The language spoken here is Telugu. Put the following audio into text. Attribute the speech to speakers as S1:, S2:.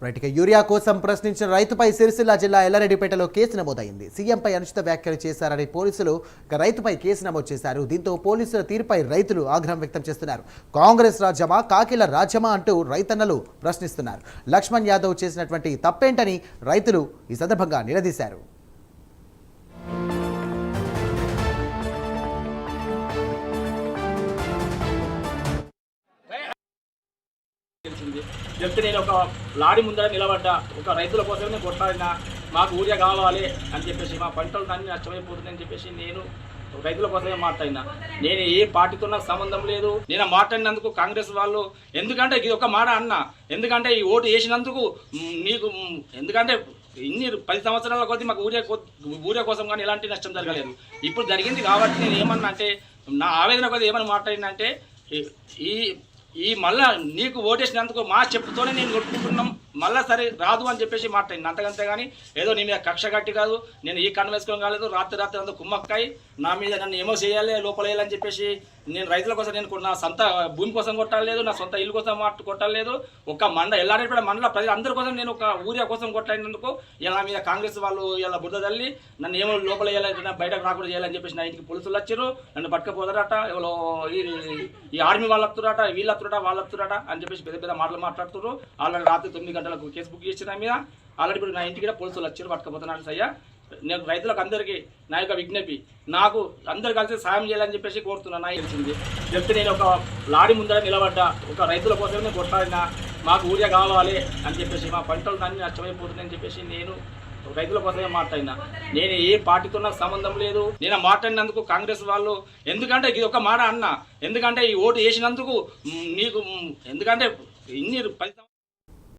S1: రైట్ యూరియా కోసం ప్రశ్నించిన రైతుపై సిరిసిల్ల జిల్లా ఎల్లారెడ్డిపేటలో కేసు నమోదైంది. సీఎంపై అనుచిత వ్యాఖ్యలు చేశారని పోలీసులు రైతుపై కేసు నమోదు చేశారు. దీంతో పోలీసుల తీరుపై రైతులు ఆగ్రహం వ్యక్తం చేస్తున్నారు. కాంగ్రెస్ రాజ్యమా కాకిల రాజ్యమా అంటూ రైతన్నలు ప్రశ్నిస్తున్నారు. లక్ష్మణ్ యాదవ్ చేసినటువంటి తప్పేంటని రైతులు ఈ సందర్భంగా నిలదీశారు.
S2: చెప్తే నేను ఒక లారీ ముందర నిలబడ్డా, ఒక రైతుల కోసమే నేను కొట్లాడినా, మాకు ఊరియా కావాలి అని చెప్పేసి, మా పంటలు దాన్ని నష్టమైపోతుందని చెప్పేసి నేను రైతుల కోసమే మాట్లాడినా. నేను ఏ పార్టీతో నాకు సంబంధం లేదు. నేను మాట్లాడినందుకు కాంగ్రెస్ వాళ్ళు ఎందుకంటే ఇది ఒక మాట అన్నా, ఎందుకంటే ఈ ఓటు వేసినందుకు మీకు ఎందుకంటే ఇన్ని 10 సంవత్సరాల కొద్దీ మాకు ఊరియా కోసం కానీ ఎలాంటి నష్టం జరగలేదు. ఇప్పుడు జరిగింది కాబట్టి నేను ఏమన్నా అంటే నా ఆవేదన కొద్ది ఏమని మాట్లాడినా అంటే ఈ మళ్ళా నీకు ఓటేసినందుకు మా చెప్పుతోనే నేను కొట్టుకుంటున్నాం, మళ్ళీ సరే రాదు అని చెప్పేసి మాట్లాడింది. అంతకంతే కానీ ఏదో నీ మీద కక్ష కట్టి కాదు, నేను ఈ కన్ను వేసుకోవడం కాలేదు. రాత్రి అంతా కుమ్మక్కాయి నా మీద నన్ను ఏమో చేయాలి లోపల వేయాలని చెప్పేసి నేను రైతుల కోసం నేను నా సొంత భూమి కోసం కొట్టలేదు, నా సొంత ఇల్లు కోసం కొట్టలేదు. ఒక ఎల్లారెడ్డిపేట మండల ప్రజలు అందరి కోసం నేను ఒక ఊరియా కోసం కొట్టినందుకు ఇలా నా మీద కాంగ్రెస్ వాళ్ళు ఇలా బుద్ధ తల్లి నన్ను ఏమో లోపల వేయాలి, బయటకు రాకుండా చేయాలని చెప్పేసి నా ఇంటికి పోలీసులు వచ్చారు. నన్ను పట్టుకపోతారట, ఎవరో ఈ ఆర్మీ వాళ్ళు వస్తురట, వీళ్ళు వస్తురట, వాళ్ళు వస్తురట అని చెప్పేసి పెద్ద పెద్ద మాటలు మాట్లాడుతున్నారు. ఆల్రెడీ రాత్రి 9 గంటలకు కేసు బుక్ చేసిన మీద ఆల్రెడీ ఇప్పుడు నా ఇంటికి పోలీసులు వచ్చారు, పట్టుకపోతున్నారు. సయ్యా నేను రైతులకు అందరికీ నా యొక్క విజ్ఞప్తి, నాకు అందరు కలిసి సాయం చేయాలని చెప్పేసి కోరుతున్నాను. నాకు తెలిసింది చెప్తే నేను ఒక లారీ ముందర నిలబడ్డా, ఒక రైతుల కోసమే నేను కొట్లాడినా, మాకు ఊరియా కావాలి అని చెప్పేసి, మా పంటలు దాన్ని నష్టమైపోతుందని చెప్పేసి నేను రైతుల కోసమే మాట్లాడినా. నేను ఏ పార్టీతో నాకు సంబంధం లేదు. నేను మాట్లాడినందుకు కాంగ్రెస్ వాళ్ళు ఎందుకంటే ఇది ఒక మాట అన్నా, ఎందుకంటే ఈ ఓటు వేసినందుకు నీకు ఎందుకంటే ఇన్ని 10